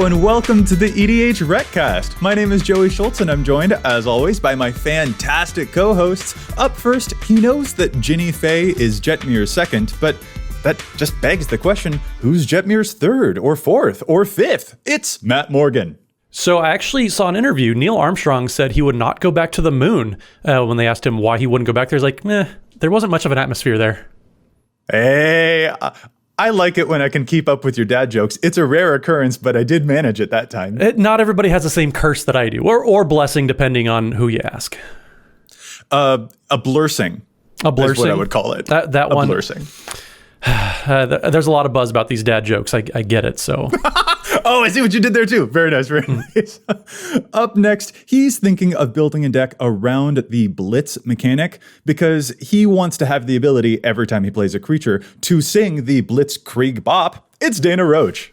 Hello and welcome to the EDHRECast. My name is Joey Schultz and I'm joined, as always, by my fantastic co-hosts. Up first, he knows that Ginny Fey is Jetmir's second, but that just begs the question, who's Jetmir's third or fourth or fifth? It's Matt Morgan. So I actually saw an interview. Neil Armstrong said he would not go back to the moon. When they asked him why he wouldn't go back there, he's like, there wasn't much of an atmosphere there. Hey, I like it when I can keep up with your dad jokes. It's a rare occurrence, but I did manage it that time. Not everybody has the same curse that I do, or blessing, depending on who you ask. A blursing. A blursing is what I would call it. That one. A blursing. There's a lot of buzz about these dad jokes. I get it. So. Oh, I see what you did there too. Very nice, very nice. Up next, he's thinking of building a deck around the Blitz mechanic because he wants to have the ability every time he plays a creature to sing the Blitzkrieg Bop. It's Dana Roach.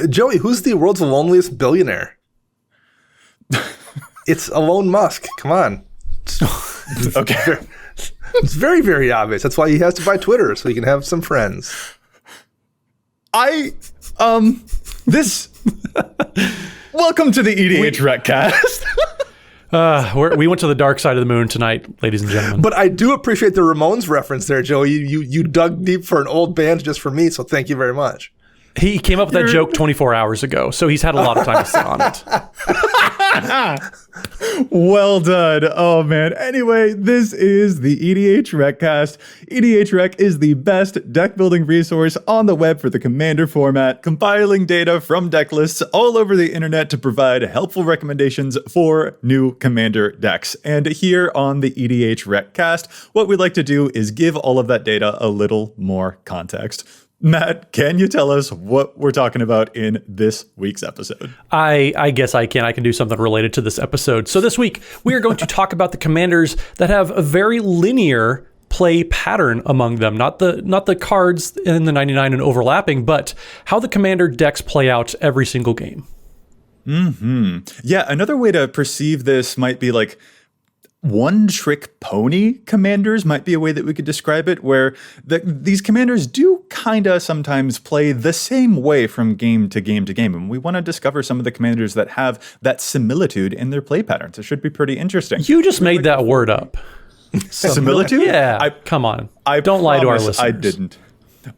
Joey, who's the world's loneliest billionaire? It's Elon Musk. Come on. Okay. It's very, very obvious. That's why he has to buy Twitter, so he can have some friends. Welcome to the EDHRECast. We went to the dark side of the moon tonight, ladies and gentlemen. But I do appreciate the Ramones reference there, Joey. You dug deep for an old band just for me, so thank you very much. He came up with that joke 24 hours ago, so he's had a lot of time to sit on it. Well done. Oh, man. Anyway, this is the EDHRECast. EDHREC is the best deck building resource on the web for the Commander format, compiling data from deck lists all over the internet to provide helpful recommendations for new Commander decks. And here on the EDHRECast, what we'd like to do is give all of that data a little more context. Matt, can you tell us what we're talking about in this week's episode? I guess I can. I can do something related to this episode. So this week, we are going to talk about the commanders that have a very linear play pattern among them. Not the cards in the 99 and overlapping, but how the commander decks play out every single game. Mm-hmm. Yeah, another way to perceive this might be like one-trick pony commanders might be a way that we could describe it, where these commanders do kind of sometimes play the same way from game to game to game. And we want to discover some of the commanders that have that similitude in their play patterns. It should be pretty interesting. You just made that word up. Similitude? Yeah, come on. Don't lie to our listeners. I didn't.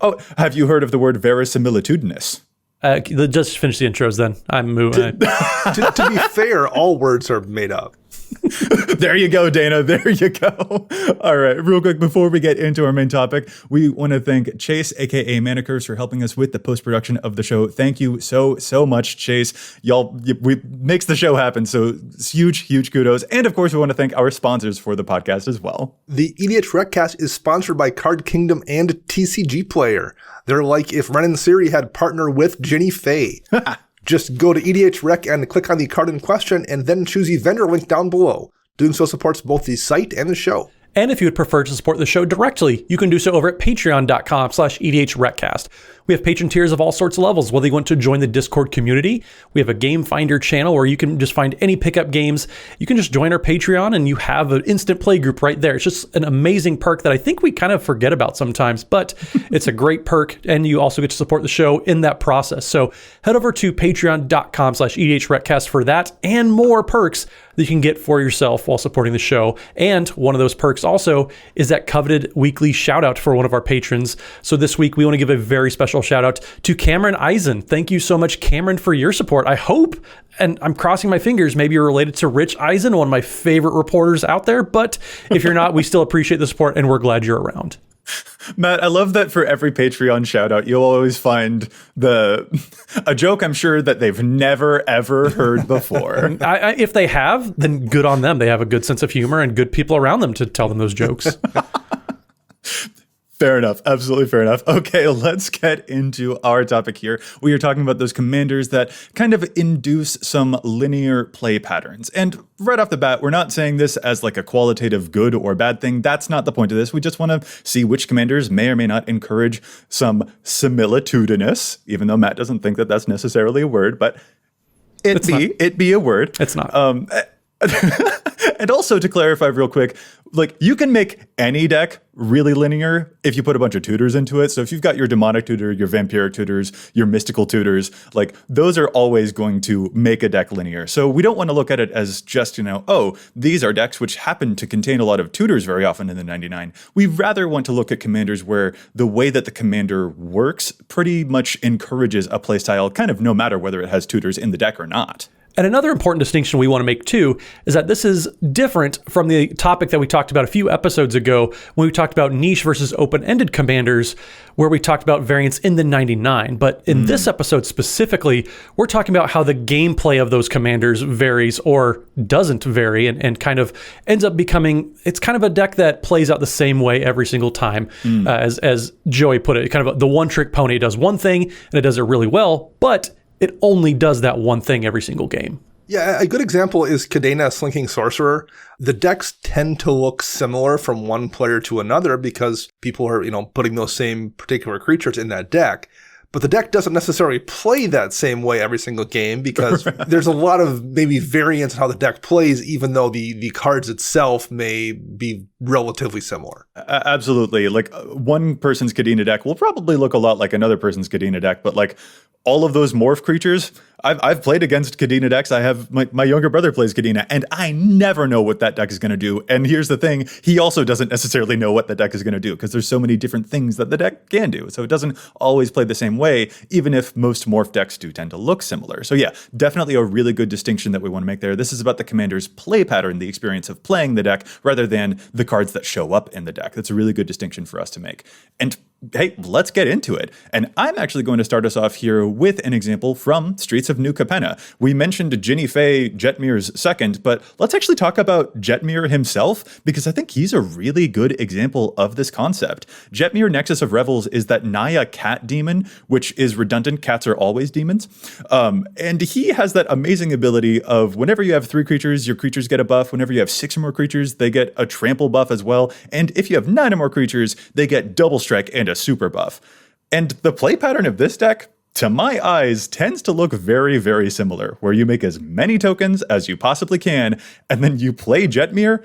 Oh, have you heard of the word verisimilitudinous? Just finish the intros then. I'm moving. To be fair, all words are made up. There you go, Dana. There you go. All right. Real quick, before we get into our main topic, we want to thank Chase, a.k.a. Manicurse, for helping us with the post-production of the show. Thank you so much, Chase. Y'all makes the show happen. So huge kudos. And of course, we want to thank our sponsors for the podcast as well. The EDHRECast is sponsored by Card Kingdom and TCG Player. They're like if Ren and Siri had partnered with Ginny Fey. Just go to EDHREC and click on the card in question and then choose the vendor link down below. Doing so supports both the site and the show. And if you would prefer to support the show directly, you can do so over at patreon.com/EDHRECast. We have patron tiers of all sorts of levels, whether you want to join the Discord community. We have a Game Finder channel where you can just find any pickup games. You can just join our Patreon and you have an instant play group right there. It's just an amazing perk that I think we kind of forget about sometimes, but it's a great perk and you also get to support the show in that process. So head over to patreon.com/EDHRECast for that and more perks that you can get for yourself while supporting the show. And one of those perks also is that coveted weekly shout out for one of our patrons. So this week we want to give a very special shout out to Cameron Eisen. Thank you so much, Cameron, for your support. I hope, and I'm crossing my fingers, maybe you're related to Rich Eisen, one of my favorite reporters out there. But if you're not, we still appreciate the support and we're glad you're around. Matt, I love that for every Patreon shout out, you'll always find a joke I'm sure that they've never, ever heard before. If they have, then good on them. They have a good sense of humor and good people around them to tell them those jokes. Fair enough. Absolutely fair enough. Okay, let's get into our topic here. We are talking about those commanders that kind of induce some linear play patterns. And right off the bat, we're not saying this as like a qualitative good or bad thing. That's not the point of this. We just want to see which commanders may or may not encourage some similitudinous, even though Matt doesn't think that that's necessarily a word, but it be a word. It's not. And And also to clarify real quick, like you can make any deck really linear if you put a bunch of tutors into it. So if you've got your demonic tutor, your vampiric tutors, your mystical tutors, like those are always going to make a deck linear. So we don't want to look at it as just, oh, these are decks which happen to contain a lot of tutors very often in the 99. We rather want to look at commanders where the way that the commander works pretty much encourages a playstyle kind of no matter whether it has tutors in the deck or not. And another important distinction we want to make too is that this is different from the topic that we talked about a few episodes ago when we talked about niche versus open-ended commanders, where we talked about variants in the 99. But in this episode specifically, we're talking about how the gameplay of those commanders varies or doesn't vary and kind of ends up becoming, it's kind of a deck that plays out the same way every single time. As Joey put it, kind of the one-trick pony does one thing and it does it really well, but it only does that one thing every single game. Yeah, a good example is Kadena Slinking Sorcerer. The decks tend to look similar from one player to another because people are, putting those same particular creatures in that deck. But the deck doesn't necessarily play that same way every single game because there's a lot of maybe variance in how the deck plays, even though the cards itself may be relatively similar. Absolutely. Like one person's Kadena deck will probably look a lot like another person's Kadena deck, but like all of those morph creatures, I've played against Kadena decks. I have my younger brother plays Kadena, and I never know what that deck is going to do. And here's the thing, he also doesn't necessarily know what the deck is going to do because there's so many different things that the deck can do. So it doesn't always play the same way, even if most morph decks do tend to look similar. So yeah, definitely a really good distinction that we want to make there. This is about the commander's play pattern, the experience of playing the deck, rather than the cards that show up in the deck. That's a really good distinction for us to make. And hey, let's get into it. And I'm actually going to start us off here with an example from Streets of New Capenna. We mentioned Ginny Fey, Jetmir's second, but let's actually talk about Jetmir himself, because I think he's a really good example of this concept. Jetmir Nexus of Revels is that Naya cat demon, which is redundant. Cats are always demons. And he has that amazing ability of whenever you have 3 creatures, your creatures get a buff. Whenever you have 6 or more creatures, they get a trample buff as well. And if you have 9 or more creatures, they get double strike and a super buff. And the play pattern of this deck, to my eyes, tends to look very, very similar, where you make as many tokens as you possibly can, and then you play Jetmir,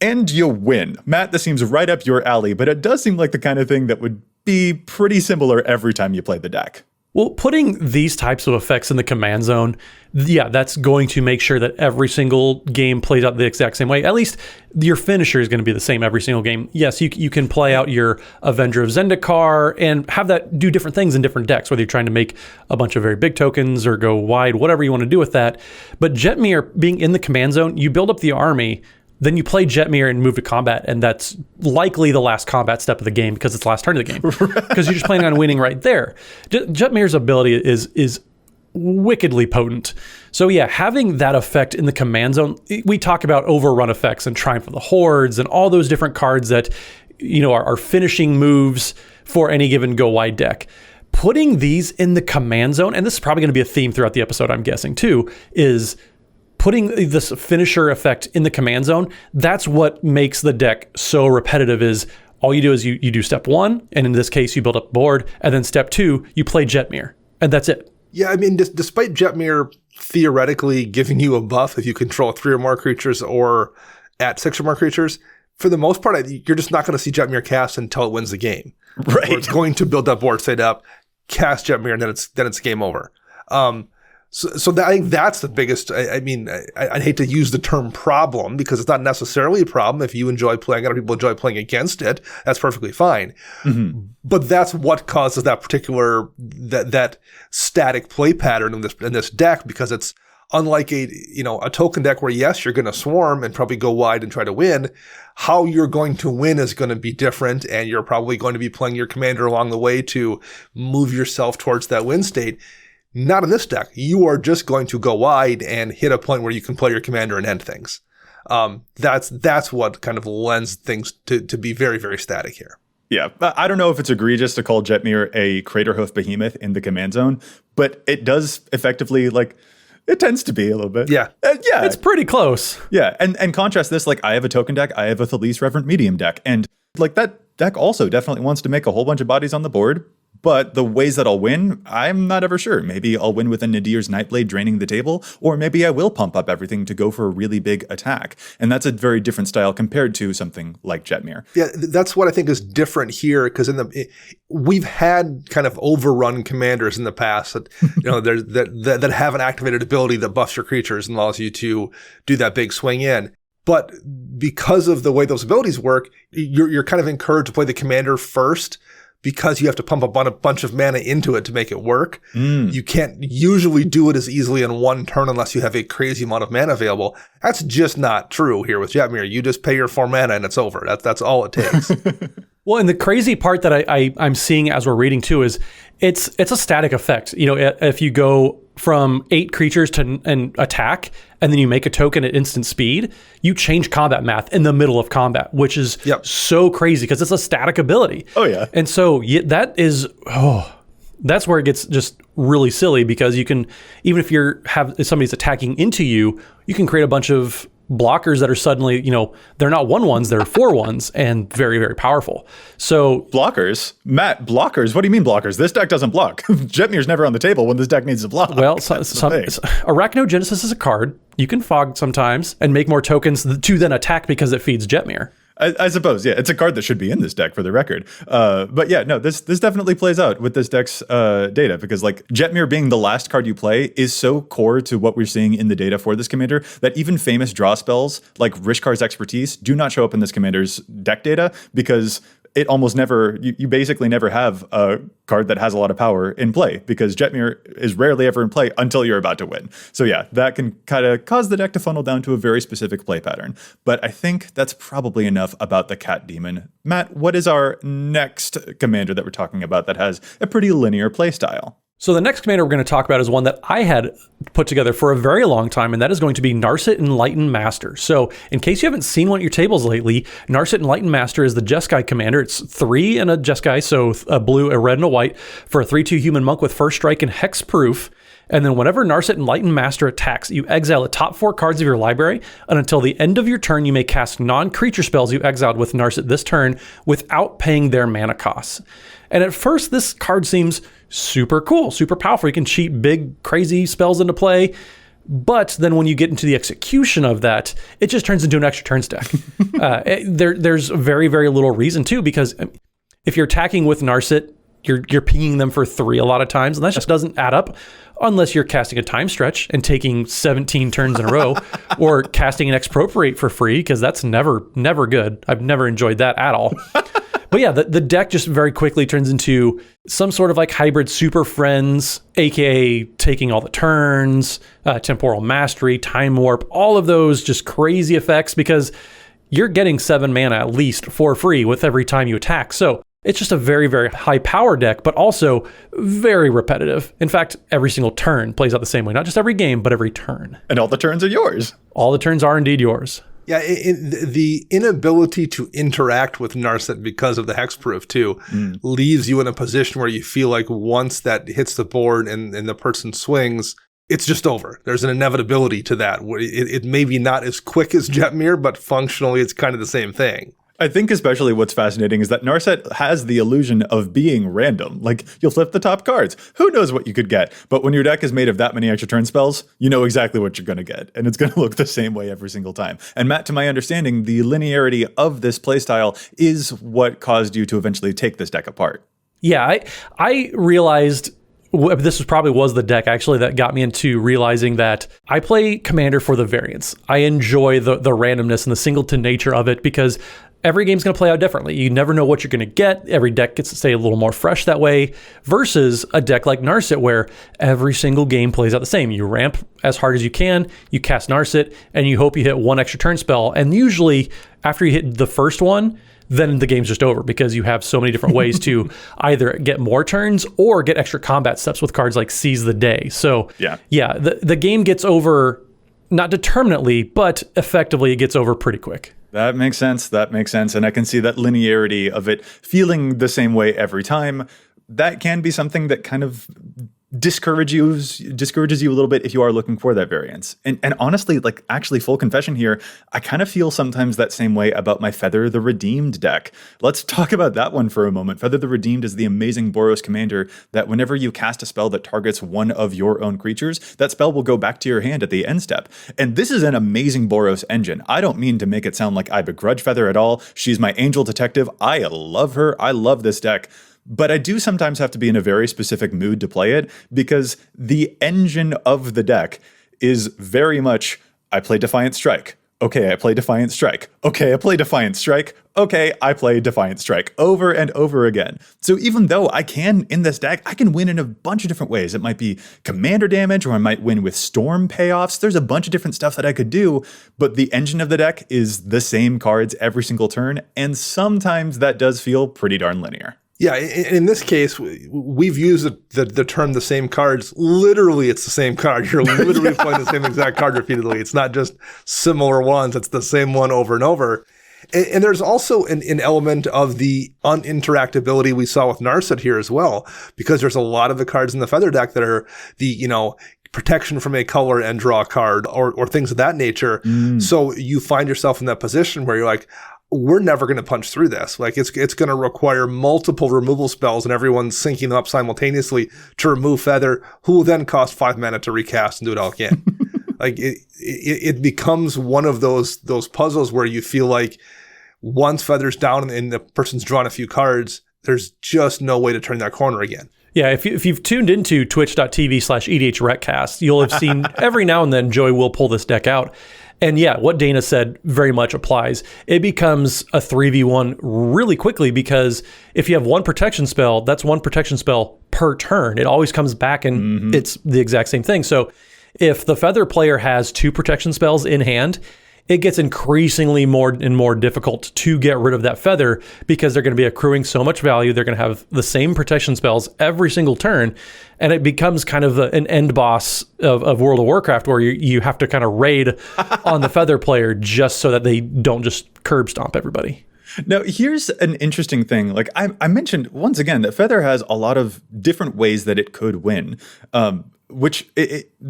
and you win. Matt, this seems right up your alley, but it does seem like the kind of thing that would be pretty similar every time you play the deck. Well, putting these types of effects in the command zone, yeah, that's going to make sure that every single game plays out the exact same way. At least your finisher is going to be the same every single game. Yes, you can play out your Avenger of Zendikar and have that do different things in different decks, whether you're trying to make a bunch of very big tokens or go wide, whatever you want to do with that. But Jetmir being in the command zone, you build up the army, then you play Jetmir and move to combat, and that's likely the last combat step of the game because it's the last turn of the game. Because you're just planning on winning right there. Jetmir's ability is wickedly potent. So yeah, having that effect in the command zone, we talk about overrun effects and Triumph of the Hordes and all those different cards that are finishing moves for any given go wide deck. Putting these in the command zone, and this is probably going to be a theme throughout the episode, I'm guessing too, is putting this finisher effect in the command zone. That's what makes the deck so repetitive. Is all you do is you do step 1, and in this case you build up board, and then step 2 you play Jetmir, and that's it. Yeah, I mean, despite Jetmir theoretically giving you a buff if you control 3 or more creatures or at 6 or more creatures, for the most part you're just not going to see Jetmir cast until it wins the game. Right. Or it's going to build up board state up, cast Jetmir, and then it's game over. So I think that's the biggest. I mean, I'd hate to use the term problem because it's not necessarily a problem. If you enjoy playing, other people enjoy playing against it, that's perfectly fine. Mm-hmm. But that's what causes that particular that static play pattern in this deck, because it's unlike a token deck where yes, you're going to swarm and probably go wide and try to win. How you're going to win is going to be different, and you're probably going to be playing your commander along the way to move yourself towards that win state. Not in this deck. You are just going to go wide and hit a point where you can play your commander and end things. That's what kind of lends things to be very, very static here. Yeah, I don't know if it's egregious to call Jetmir a Craterhoof behemoth in the command zone, but it does effectively, it tends to be a little bit. Yeah. Yeah. It's pretty close. Yeah, and contrast this, I have a token deck, I have a Thalisse Reverent Medium deck, and that deck also definitely wants to make a whole bunch of bodies on the board, But the ways that I'll win, I'm not ever sure. Maybe I'll win with a Nadir's Nightblade draining the table, or maybe I will pump up everything to go for a really big attack. And that's a very different style compared to something like Jetmir. Yeah, that's what I think is different here, because we've had kind of overrun commanders in the past that that have an activated ability that buffs your creatures and allows you to do that big swing in. But because of the way those abilities work, you're kind of encouraged to play the commander first, because you have to pump a bunch of mana into it to make it work. You can't usually do it as easily in one turn unless you have a crazy amount of mana available. That's just not true here with Jetmir. You just pay your 4 mana and it's over. That's all it takes. Well, and the crazy part that I'm seeing as we're reading too is it's a static effect. If you go from 8 creatures to an attack, and then you make a token at instant speed, you change combat math in the middle of combat, which is so crazy because it's a static ability. Oh, yeah. And so that's where it gets just really silly, because you can, even if if somebody's attacking into you, you can create a bunch of blockers that are suddenly, they're not 1/1s, they're 4/1s, and very, very powerful. So blockers? Matt, blockers? What do you mean blockers? This deck doesn't block. Jetmir's never on the table when this deck needs to block. Well, Arachnogenesis is a card. You can fog sometimes and make more tokens to then attack because it feeds Jetmir. I suppose, yeah. It's a card that should be in this deck for the record. But yeah, no, this definitely plays out with this deck's data, because like Jetmir being the last card you play is so core to what we're seeing in the data for this commander that even famous draw spells like Rishkar's Expertise do not show up in this commander's deck data, because it almost never, you basically never have a card that has a lot of power in play, because Jetmir is rarely ever in play until you're about to win. So yeah, that can kind of cause the deck to funnel down to a very specific play pattern. But I think that's probably enough about the Cat Demon. Matt, what is our next commander that we're talking about that has a pretty linear play style? So the next commander we're going to talk about is one that I had put together for a very long time, and that is going to be Narset Enlightened Master. So in case you haven't seen one of your tables lately, Narset Enlightened Master is the Jeskai commander. It's 3 and a Jeskai, so a blue, a red, and a white, for a 3/2 human monk with first strike and hexproof. And then whenever Narset Enlightened Master attacks, you exile the top 4 cards of your library, and until the end of your turn, you may cast non-creature spells you exiled with Narset this turn without paying their mana costs. And at first, this card seems super cool, super powerful. You can cheat big, crazy spells into play. But then when you get into the execution of that, it just turns into an extra turns deck. There's very, very little reason to, because if you're attacking with Narset, you're pinging them for 3 a lot of times, and that just doesn't add up unless you're casting a time stretch and taking 17 turns in a row, or casting an expropriate for free, because that's never good. I've never enjoyed that at all. But yeah, the deck just very quickly turns into some sort of like hybrid Super Friends, aka taking all the turns, Temporal Mastery, Time Warp, all of those just crazy effects, because you're getting 7 mana at least for free with every time you attack. So it's just a very, very high power deck, but also very repetitive. In fact, every single turn plays out the same way. Not just every game, but every turn. And all the turns are yours. All the turns are indeed yours. Yeah, the inability to interact with Narset because of the hexproof too leaves you in a position where you feel like once that hits the board and the person swings, it's just over. There's an inevitability to that. It may be not as quick as Jetmir, but functionally it's kind of the same thing. I think especially what's fascinating is that Narset has the illusion of being random. Like, you'll flip the top cards. Who knows what you could get? But when your deck is made of that many extra turn spells, you know exactly what you're going to get. And it's going to look the same way every single time. And Matt, to my understanding, the linearity of this playstyle is what caused you to eventually take this deck apart. Yeah, I realized this was the deck actually that got me into realizing that I play Commander for the variance. I enjoy the randomness and the singleton nature of it, because every game's going to play out differently. You never know what you're going to get. Every deck gets to stay a little more fresh that way, versus a deck like Narset where every single game plays out the same. You ramp as hard as you can, you cast Narset, and you hope you hit 1 extra turn spell. And usually after you hit the first one, then the game's just over, because you have so many different ways to either get more turns or get extra combat steps with cards like Seize the Day. So yeah, the game gets over, not determinately, but effectively it gets over pretty quick. That makes sense. And I can see that linearity of it feeling the same way every time. That can be something that kind of discourages you a little bit if you are looking for that variance. And honestly, like, actually, full confession here, I kind of feel sometimes that same way about my Feather the Redeemed deck. Let's talk about that one for a moment. Feather the Redeemed is the amazing Boros commander that whenever you cast a spell that targets one of your own creatures, that spell will go back to your hand at the end step. And this is an amazing Boros engine. I don't mean to make it sound like I begrudge Feather at all. She's my angel detective. I love her. I love this deck. But I do sometimes have to be in a very specific mood to play it, because the engine of the deck is very much, I play Defiant Strike. Okay, I play Defiant Strike. Okay, I play Defiant Strike. Okay, I play Defiant Strike over and over again. So even though I can, in this deck, I can win in a bunch of different ways. It might be commander damage, or I might win with storm payoffs. There's a bunch of different stuff that I could do, but the engine of the deck is the same cards every single turn, and sometimes that does feel pretty darn linear. Yeah, in this case, we've used the term the same cards. Literally, it's the same card. You're literally playing the same exact card repeatedly. It's not just similar ones. It's the same one over and over. And there's also an element of the uninteractability we saw with Narset here as well, because there's a lot of the cards in the Feather deck that are the, protection from a color and draw card or things of that nature. So you find yourself in that position where you're like, we're never going to punch through this. Like, it's going to require multiple removal spells and everyone syncing them up simultaneously to remove Feather, who will then cost 5 mana to recast and do it all again. Like, it becomes one of those puzzles where you feel like once Feather's down and the person's drawn a few cards, there's just no way to turn that corner again. Yeah, if you've tuned into twitch.tv/EDHRECast, you'll have seen every now and then Joey will pull this deck out. And yeah, what Dana said very much applies. It becomes a 3v1 really quickly, because if you have one protection spell, that's one protection spell per turn. It always comes back and it's the exact same thing. So if the Feather player has 2 protection spells in hand, it gets increasingly more and more difficult to get rid of that Feather, because they're going to be accruing so much value. They're going to have the same protection spells every single turn. And it becomes kind of an end boss of World of Warcraft, where you have to kind of raid on the Feather player just so that they don't just curb stomp everybody. Now, here's an interesting thing. Like I mentioned, once again, that Feather has a lot of different ways that it could win. Which,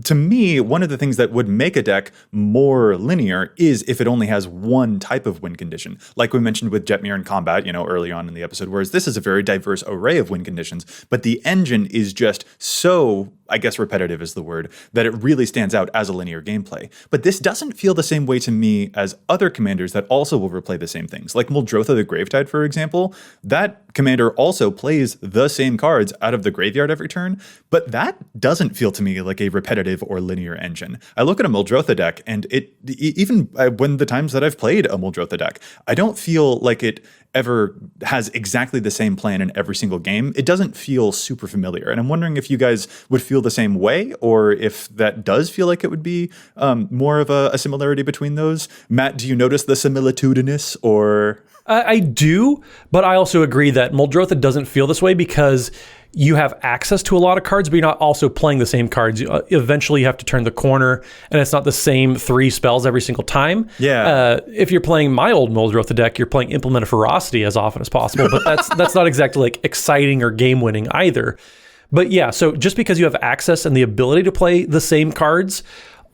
to me, one of the things that would make a deck more linear is if it only has one type of win condition. Like we mentioned with Jetmir in combat, early on in the episode, whereas this is a very diverse array of win conditions, but the engine is just so, I guess repetitive is the word, that it really stands out as a linear gameplay. But this doesn't feel the same way to me as other commanders that also overplay the same things. Like Muldrotha the Gravetide, for example, that commander also plays the same cards out of the graveyard every turn, but that doesn't feel to me like a repetitive or linear engine. I look at a Muldrotha deck, and even when the times that I've played a Muldrotha deck, I don't feel like it ever has exactly the same plan in every single game. It doesn't feel super familiar. And I'm wondering if you guys would feel the same way, or if that does feel like it would be more of a similarity between those. Matt, do you notice the similitudinous, or... I do, but I also agree that Muldrotha doesn't feel this way, because you have access to a lot of cards, but you're not also playing the same cards. Eventually, you have to turn the corner, and it's not the same 3 spells every single time. Yeah. If you're playing my old Muldrotha deck, you're playing Implement of Ferocity as often as possible, but that's not exactly like exciting or game-winning either. But yeah, so just because you have access and the ability to play the same cards,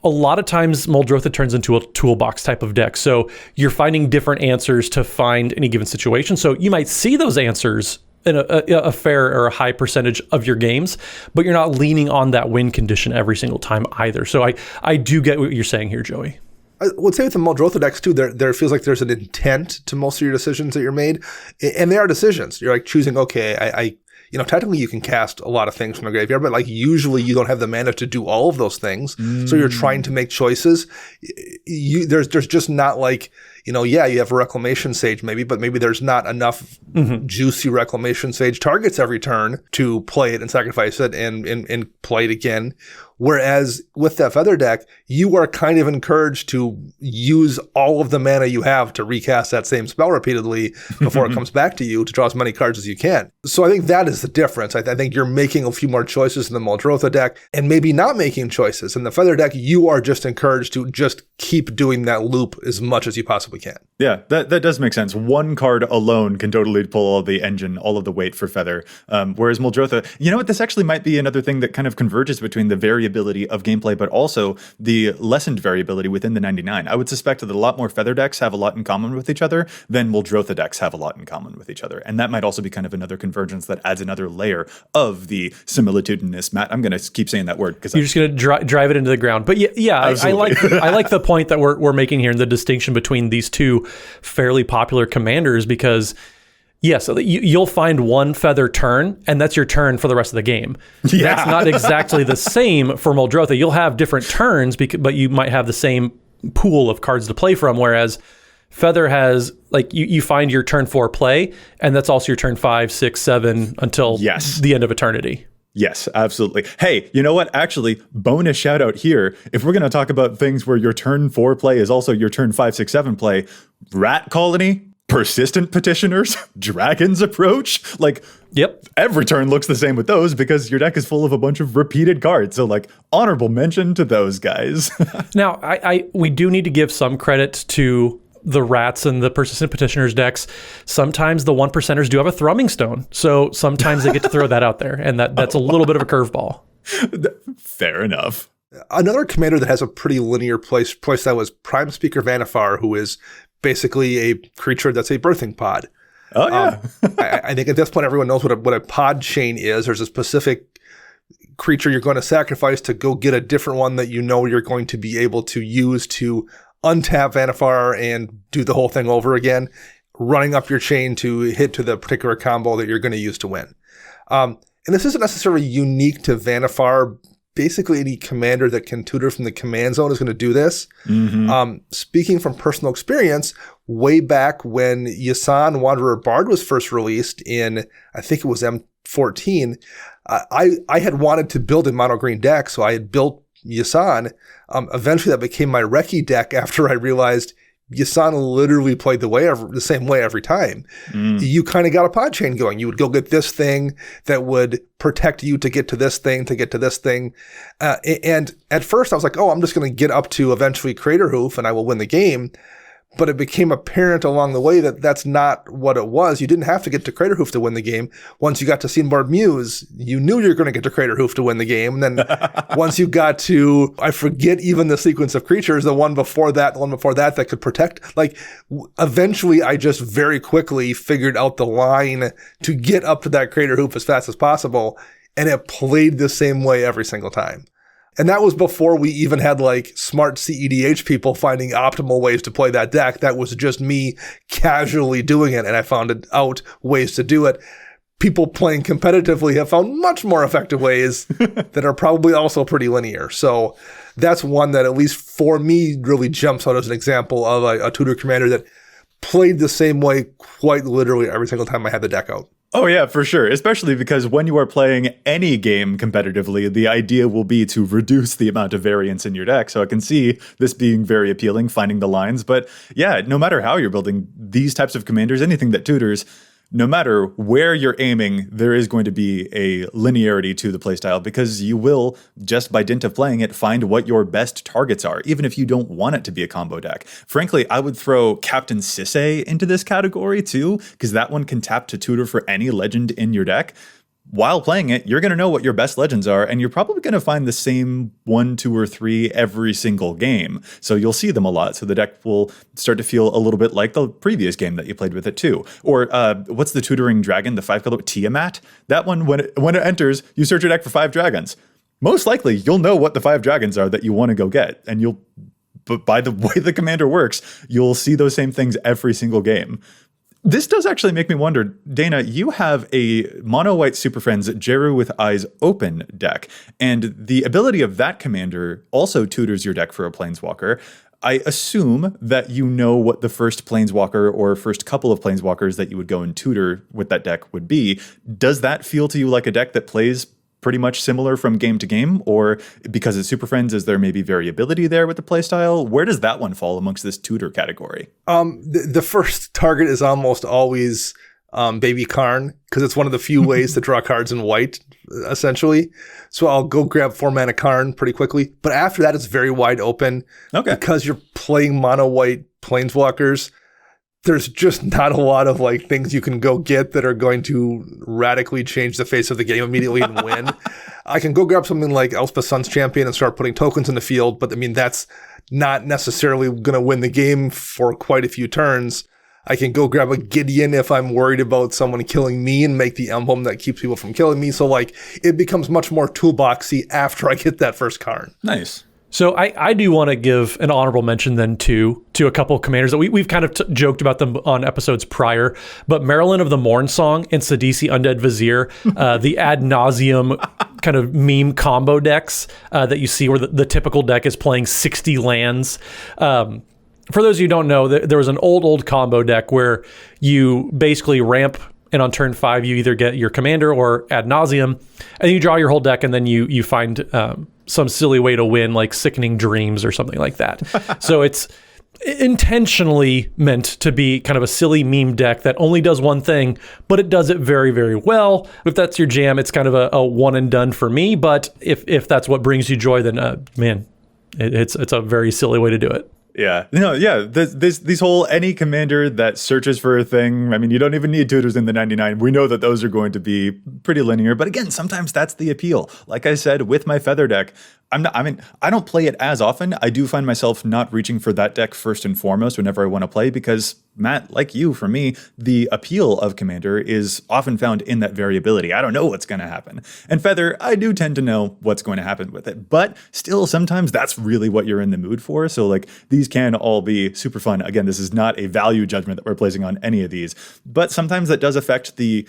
a lot of times Muldrotha turns into a toolbox type of deck. So you're finding different answers to find any given situation. So you might see those answers in a fair or a high percentage of your games, but you're not leaning on that win condition every single time either. So I do get what you're saying here, Joey. I would say with the Muldrotha decks too, there feels like there's an intent to most of your decisions that you're made, and they are decisions. You're like choosing, okay, technically you can cast a lot of things from the graveyard, but like usually you don't have the mana to do all of those things. So you're trying to make choices. There's just not like, you have a Reclamation Sage maybe, but maybe there's not enough juicy Reclamation Sage targets every turn to play it and sacrifice it and play it again. Whereas with that Feather deck, you are kind of encouraged to use all of the mana you have to recast that same spell repeatedly before it comes back to you to draw as many cards as you can. So I think that is the difference. I think you're making a few more choices in the Muldrotha deck and maybe not making choices. In the Feather deck, you are just encouraged to just keep doing that loop as much as you possibly can. Yeah, that does make sense. One card alone can totally pull all the engine, all of the weight for Feather. Whereas Muldrotha, you know what? This actually might be another thing that kind of converges between the variability of gameplay, but also the lessened variability within the 99. I would suspect that a lot more Feather decks have a lot in common with each other than Muldrotha decks have a lot in common with each other. And that might also be kind of another convergence that adds another layer of the similitudinous. Matt, I'm going to keep saying that word because you're just going to drive it into the ground. But yeah, I like the point that we're making here, and the distinction between these two fairly popular commanders, because yes, you'll find one Feather turn, and that's your turn for the rest of the game. Yeah. That's not exactly the same for Muldrotha. You'll have different turns, but you might have the same pool of cards to play from, whereas Feather has, like, you find your turn 4 play, and that's also your turn 5, 6, 7 until the end of eternity. Yes, absolutely. Hey, you know what? Actually, bonus shout out here. If we're going to talk about things where your turn 4 play is also your turn 5, 6, 7 play, Rat Colony, Persistent Petitioners, Dragon's Approach, like, every turn looks the same with those because your deck is full of a bunch of repeated cards. So, like, honorable mention to those guys. Now, we do need to give some credit to the Rats and the Persistent Petitioners decks. Sometimes the 1%ers do have a Thrumming Stone, so sometimes they get to throw that out there, and that's a little bit of a curveball. Fair enough. Another commander that has a pretty linear playstyle was Prime Speaker Vannifar, who is basically a creature that's a birthing pod. Oh, yeah. I think at this point everyone knows what a pod chain is. There's a specific creature you're going to sacrifice to go get a different one that you know you're going to be able to use to untap Vannifar and do the whole thing over again, running up your chain to hit to the particular combo that you're going to use to win. And this isn't necessarily unique to Vannifar. Basically, any commander that can tutor from the command zone is going to do this. Mm-hmm. Speaking from personal experience, way back when Yasan Wanderer Bard was first released in, I think it was M14, I had wanted to build a mono green deck, so I had built Yasan. Eventually that became my Reki deck after I realized Yasan literally played the same way every time. You kind of got a pod chain going. You would go get this thing that would protect you to get to this thing, to get to this thing. And at first I was like, I'm just going to get up to eventually Crater Hoof and I will win the game. But it became apparent along the way that that's not what it was. You didn't have to get to Crater Hoof to win the game. Once you got to Seenbarb Muse, you knew you were going to get to Crater Hoof to win the game. And then once you got to, I forget even the sequence of creatures, the one before that could protect. Like, eventually I just very quickly figured out the line to get up to that Crater Hoof as fast as possible. And it played the same way every single time. And that was before we even had like smart CEDH people finding optimal ways to play that deck. That was just me casually doing it, and I found out ways to do it. People playing competitively have found much more effective ways that are probably also pretty linear. So that's one that, at least for me, really jumps out as an example of a tutor commander that played the same way quite literally every single time I had the deck out. Oh, yeah, for sure. Especially because when you are playing any game competitively, the idea will be to reduce the amount of variance in your deck. So I can see this being very appealing, finding the lines. But yeah, no matter how you're building these types of commanders, anything that tutors, no matter where you're aiming, there is going to be a linearity to the playstyle because you will, just by dint of playing it, find what your best targets are, even if you don't want it to be a combo deck. Frankly, I would throw Captain Sisay into this category too, because that one can tap to tutor for any legend in your deck. While playing it, you're going to know what your best legends are, and you're probably going to find the same 1, 2, or 3 every single game. So you'll see them a lot, so the deck will start to feel a little bit like the previous game that you played with it too. Or what's the tutoring dragon, the 5-color Tiamat? That one, when it enters, you search your deck for 5 dragons. Most likely, you'll know what the 5 dragons are that you want to go get, and but by the way the commander works, you'll see those same things every single game. This does actually make me wonder, Dana, you have a mono-white Super Friends Jeru with Eyes Open deck, and the ability of that commander also tutors your deck for a Planeswalker. I assume that you know what the first Planeswalker or first couple of Planeswalkers that you would go and tutor with that deck would be. Does that feel to you like a deck that plays pretty much similar from game to game, or because it's Super Friends, is there maybe variability there with the playstyle? Where does that one fall amongst this tutor category? The first target is almost always Baby Karn, because it's one of the few ways to draw cards in white, essentially. So I'll go grab 4-mana Karn pretty quickly. But after that, it's very wide open. Okay. Because you're playing mono-white Planeswalkers, there's just not a lot of like things you can go get that are going to radically change the face of the game immediately and win. I can go grab something like Elspeth Sun's Champion and start putting tokens in the field, but I mean, that's not necessarily going to win the game for quite a few turns. I can go grab a Gideon if I'm worried about someone killing me and make the emblem that keeps people from killing me. So like it becomes much more toolboxy after I get that first card. Nice. So I do want to give an honorable mention then to a couple of commanders that we've kind of joked about them on episodes prior, but Marilyn of the Morn Song and Sidisi Undead Vizier, the ad nauseum kind of meme combo decks that you see where the typical deck is playing 60 lands. For those of you who don't know, there was an old combo deck where you basically ramp, and on turn 5 you either get your commander or ad nauseum, and you draw your whole deck, and then you find some silly way to win, like Sickening Dreams or something like that. So it's intentionally meant to be kind of a silly meme deck that only does one thing, but it does it very, very well. If that's your jam, it's kind of a one and done for me. But if that's what brings you joy, then man, it's a very silly way to do it. Yeah. No, yeah. These whole any commander that searches for a thing, I mean, you don't even need tutors in the 99. We know that those are going to be pretty linear. But again, sometimes that's the appeal. Like I said, with my Feather deck, I don't play it as often. I do find myself not reaching for that deck first and foremost whenever I want to play because, Matt, like you, for me, the appeal of Commander is often found in that variability. I don't know what's going to happen. And Feather, I do tend to know what's going to happen with it. But still, sometimes that's really what you're in the mood for. So, like, these can all be super fun. Again, this is not a value judgment that we're placing on any of these. But sometimes that does affect the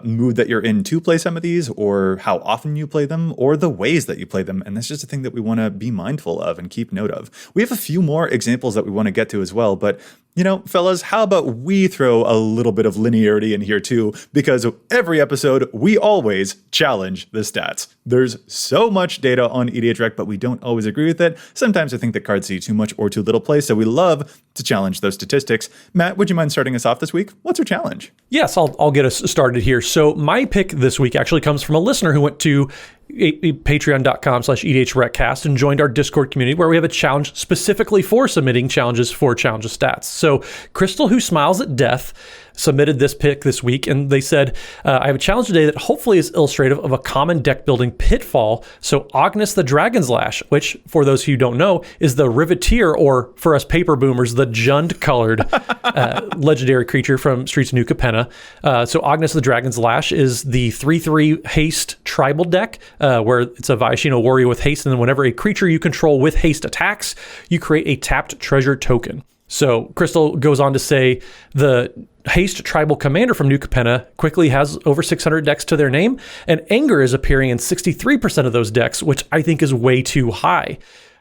mood that you're in to play some of these, or how often you play them, or the ways that you play them. And that's just a thing that we want to be mindful of and keep note of. We have a few more examples that we want to get to as well, but you know, fellas, how about we throw a little bit of linearity in here too? Because every episode, we always challenge the stats. There's so much data on EDHREC, but we don't always agree with it. Sometimes I think that cards see too much or too little play, so we love to challenge those statistics. Matt, would you mind starting us off this week? What's your challenge? Yes, I'll get us started here. So my pick this week actually comes from a listener who went to patreon.com/EDHRECast and joined our Discord community where we have a challenge specifically for submitting challenges for challenge stats. So Crystal, who smiles at death, submitted this pick this week, and they said, I have a challenge today that hopefully is illustrative of a common deck building pitfall. So Agnes the Dragon's Lash, which for those who don't know is the Riveteer, or for us paper boomers, the Jund colored legendary creature from Streets of New Capenna. So Agnes the Dragon's Lash is the 3/3 haste tribal deck where it's a Viashino warrior with haste, and then whenever a creature you control with haste attacks, you create a tapped treasure token. So Crystal goes on to say the haste tribal commander from New Capenna quickly has over 600 decks to their name, and Anger is appearing in 63% of those decks, which I think is way too high.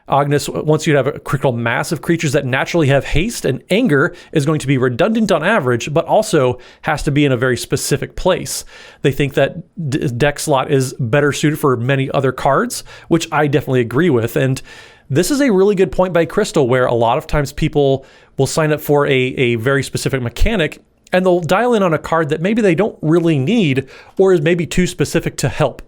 Agnes wants you to have a critical mass of creatures that naturally have haste, and Anger is going to be redundant on average, but also has to be in a very specific place. They think that deck slot is better suited for many other cards, which I definitely agree with. And this is a really good point by Crystal, where a lot of times people will sign up for a very specific mechanic, and they'll dial in on a card that maybe they don't really need, or is maybe too specific to help.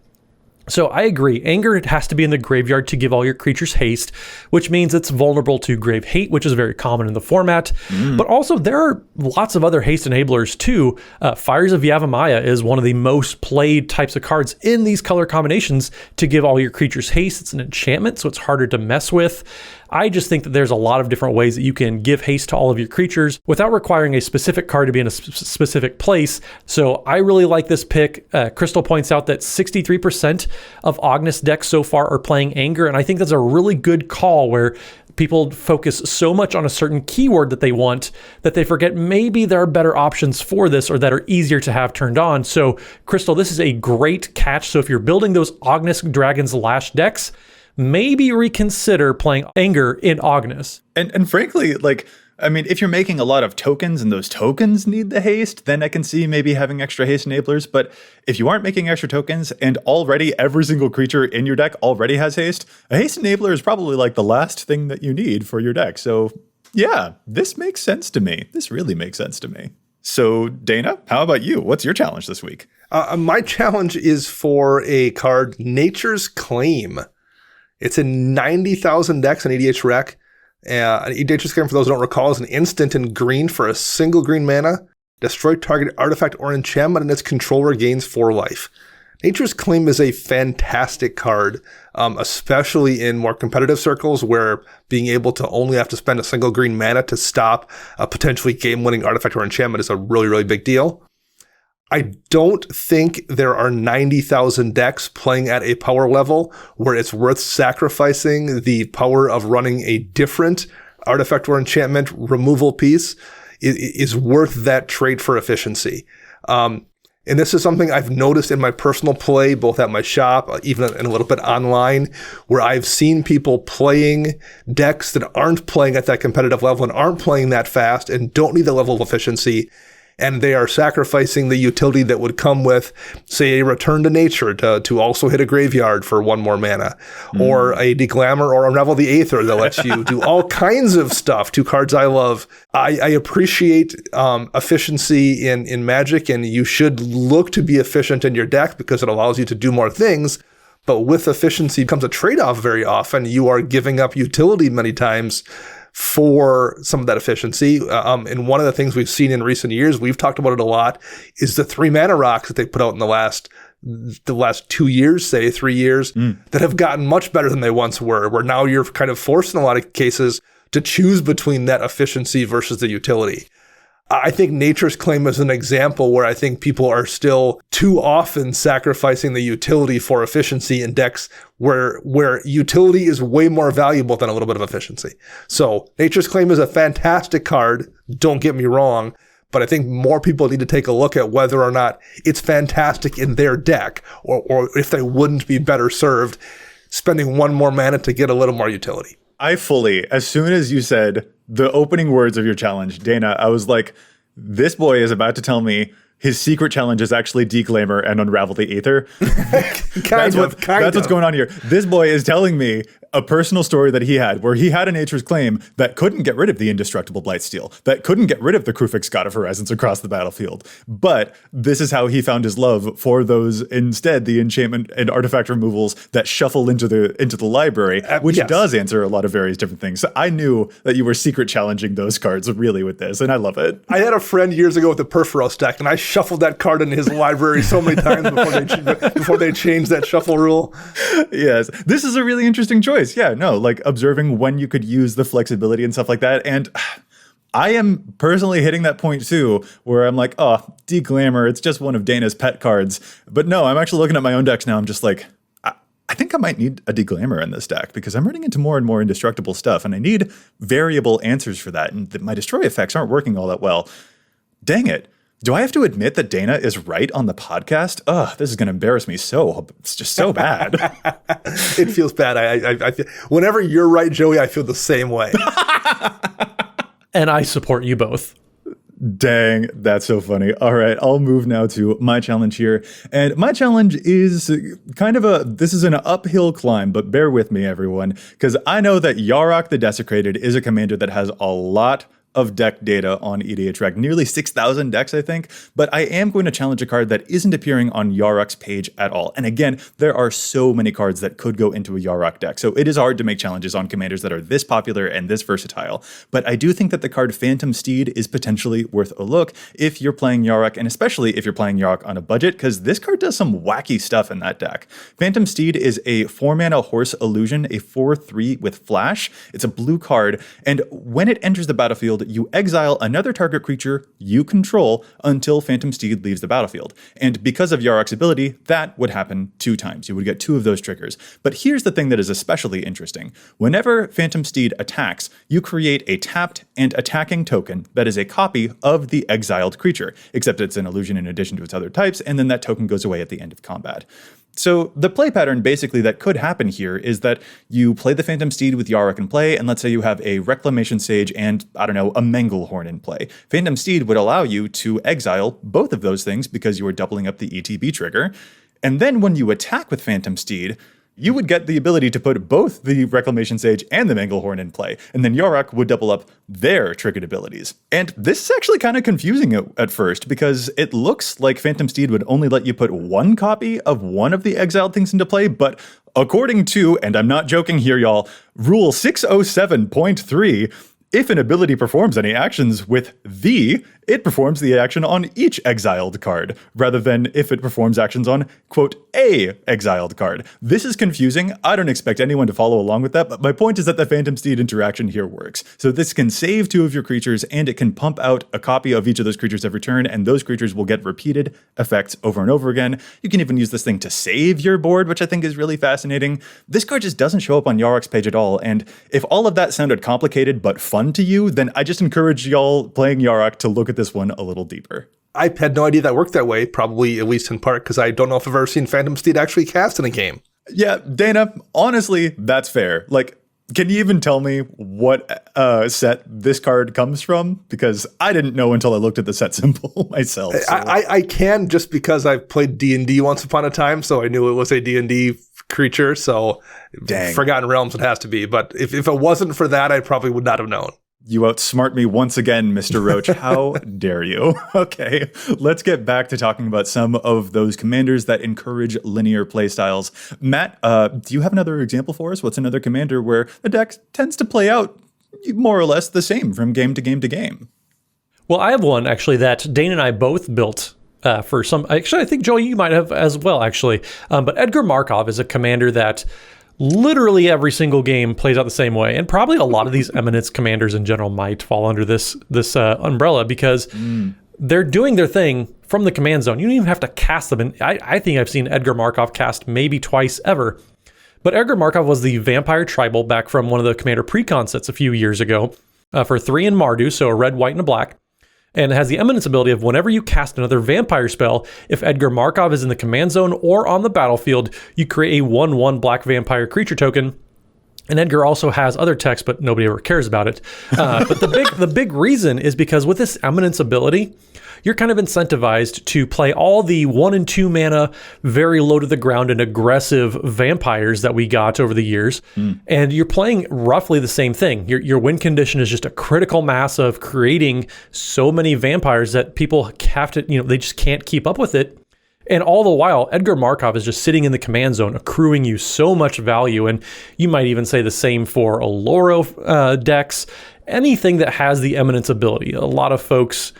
So I agree. Anger has to be in the graveyard to give all your creatures haste, which means it's vulnerable to grave hate, which is very common in the format. But also there are lots of other haste enablers too. Fires of Yavimaya is one of the most played types of cards in these color combinations to give all your creatures haste. It's an enchantment, so it's harder to mess with. I just think that there's a lot of different ways that you can give haste to all of your creatures without requiring a specific card to be in a specific place. So I really like this pick. Crystal points out that 63% of Agnes decks so far are playing Anger, and I think that's a really good call where people focus so much on a certain keyword that they want that they forget maybe there are better options for this or that are easier to have turned on. So Crystal, this is a great catch. So if you're building those Agnes Dragon's Lash decks, maybe reconsider playing Anger in Agnes. And frankly, like, I mean, if you're making a lot of tokens and those tokens need the haste, then I can see maybe having extra haste enablers. But if you aren't making extra tokens and already every single creature in your deck already has haste, a haste enabler is probably like the last thing that you need for your deck. So yeah, this makes sense to me. This really makes sense to me. So Dana, how about you? What's your challenge this week? My challenge is for a card, Nature's Claim. It's in 90,000 decks on EDHREC, An EDHRECast, for those who don't recall, is an instant in green for a single green mana. Destroy target artifact or enchantment and its controller gains 4 life. Nature's Claim is a fantastic card, especially in more competitive circles where being able to only have to spend a single green mana to stop a potentially game-winning artifact or enchantment is a really, really big deal. I don't think there are 90,000 decks playing at a power level where it's worth sacrificing the power of running a different artifact or enchantment removal piece is worth that trade for efficiency. And this is something I've noticed in my personal play, both at my shop, even and a little bit online, where I've seen people playing decks that aren't playing at that competitive level and aren't playing that fast and don't need the level of efficiency. And they are sacrificing the utility that would come with, say, a Return to Nature to also hit a graveyard for 1 more mana, or a Deglamour or Unravel the Aether that lets you do all kinds of stuff. 2 cards I love. I appreciate efficiency in Magic, and you should look to be efficient in your deck because it allows you to do more things. But with efficiency comes a trade-off very often. You are giving up utility many times for some of that efficiency. And one of the things we've seen in recent years, we've talked about it a lot, is the 3 mana rocks that they put out in the last 2 years, say 3 years, that have gotten much better than they once were, where now you're kind of forced in a lot of cases to choose between that efficiency versus the utility. I think Nature's Claim is an example where I think people are still too often sacrificing the utility for efficiency in decks where utility is way more valuable than a little bit of efficiency. So Nature's Claim is a fantastic card, don't get me wrong, but I think more people need to take a look at whether or not it's fantastic in their deck or if they wouldn't be better served spending 1 more mana to get a little more utility. I fully, as soon as you said the opening words of your challenge, Dana, I was like, this boy is about to tell me his secret challenge is actually Deglamour and Unravel the Aether. That's what's going on here. This boy is telling me a personal story that he had where he had a Nature's Claim that couldn't get rid of the indestructible Blightsteel, that couldn't get rid of the Krufix God of Horizons across the battlefield. But this is how he found his love for those, instead, the enchantment and artifact removals that shuffle into the library, which does answer a lot of various different things. So I knew that you were secret challenging those cards really with this, and I love it. I had a friend years ago with the Perforos deck, and I shuffled that card into his library so many times before they changed that shuffle rule. Yes, this is a really interesting choice. Yeah, no, like observing when you could use the flexibility and stuff like that. And I am personally hitting that point too, where I'm like, oh, Deglamour, it's just one of Dana's pet cards. But no, I'm actually looking at my own decks now. I'm just like, I think I might need a Deglamour in this deck because I'm running into more and more indestructible stuff, and I need variable answers for that. And my destroy effects aren't working all that well. Dang it. Do I have to admit that Dana is right on the podcast? Ugh, this is going to embarrass me so. It's just so bad. It feels bad. I feel, whenever you're right, Joey, I feel the same way. And I support you both. Dang, that's so funny. All right, I'll move now to my challenge here. And my challenge is kind of this is an uphill climb, but bear with me, everyone, because I know that Yarok the Desecrated is a commander that has a lot of deck data on EDHREC, nearly 6,000 decks, I think, but I am going to challenge a card that isn't appearing on Yarok's page at all. And again, there are so many cards that could go into a Yarok deck, so it is hard to make challenges on commanders that are this popular and this versatile. But I do think that the card Phantom Steed is potentially worth a look if you're playing Yarok, and especially if you're playing Yarok on a budget, because this card does some wacky stuff in that deck. Phantom Steed is a 4-mana Horse Illusion, a 4/3 with flash. It's a blue card, and when it enters the battlefield, you exile another target creature you control until Phantom Steed leaves the battlefield. And because of Yarok's ability, that would happen 2 times. You would get 2 of those triggers. But here's the thing that is especially interesting. Whenever Phantom Steed attacks, you create a tapped and attacking token that is a copy of the exiled creature, except it's an illusion in addition to its other types, and then that token goes away at the end of combat. So the play pattern basically that could happen here is that you play the Phantom Steed with Yarok in play, and let's say you have a Reclamation Sage and, I don't know, a Manglehorn in play. Phantom Steed would allow you to exile both of those things because you are doubling up the ETB trigger. And then when you attack with Phantom Steed, you would get the ability to put both the Reclamation Sage and the Manglehorn in play, and then Yarok would double up their triggered abilities. And this is actually kind of confusing at first, because it looks like Phantom Steed would only let you put one copy of one of the exiled things into play, but according to, and I'm not joking here, y'all, Rule 607.3, if an ability performs any actions with it performs the action on each exiled card, rather than if it performs actions on, quote, a exiled card. This is confusing. I don't expect anyone to follow along with that, but my point is that the Phantom Steed interaction here works. So this can save 2 of your creatures, and it can pump out a copy of each of those creatures every turn, and those creatures will get repeated effects over and over again. You can even use this thing to save your board, which I think is really fascinating. This card just doesn't show up on Yarok's page at all, and if all of that sounded complicated but fun to you, then I just encourage y'all playing Yarok to look at this one a little deeper. I had no idea that worked that way, probably at least in part because I don't know if I've ever seen Phantom Steed actually cast in a game. Yeah, Dana, honestly, that's fair. Like, can you even tell me what set this card comes from? Because I didn't know until I looked at the set symbol myself. So. I can, just because I've played D&D once upon a time, so I knew it was a D&D creature, so Dang. Forgotten Realms it has to be. But if it wasn't for that, I probably would not have known. You outsmart me once again, Mr. Roach. How dare you? Okay, let's get back to talking about some of those commanders that encourage linear playstyles. Matt, do you have another example for us? What's another commander where the deck tends to play out more or less the same from game to game to game? Well, I have one, actually, that Dane and I both built for some... Actually, I think, Joel, you might have as well, actually. But Edgar Markov is a commander that literally every single game plays out the same way, and probably a lot of these Eminence commanders in general might fall under this umbrella, because they're doing their thing from the command zone. You don't even have to cast them, and I think I've seen Edgar Markov cast maybe twice ever. But Edgar Markov was the Vampire Tribal back from one of the Commander Precon sets a few years ago for 3 in Mardu, so a red, white, and a black. And it has the Eminence ability of whenever you cast another vampire spell, if Edgar Markov is in the command zone or on the battlefield, you create a 1/1 black vampire creature token. And Edgar also has other text, but nobody ever cares about it. But the big reason is because with this Eminence ability, you're kind of incentivized to play all the 1 and 2 mana, very low to the ground and aggressive vampires that we got over the years. And you're playing roughly the same thing. Your win condition is just a critical mass of creating so many vampires that people have to, they just can't keep up with it. And all the while, Edgar Markov is just sitting in the command zone, accruing you so much value. And you might even say the same for Oloro decks, anything that has the Eminence ability. A lot of folks,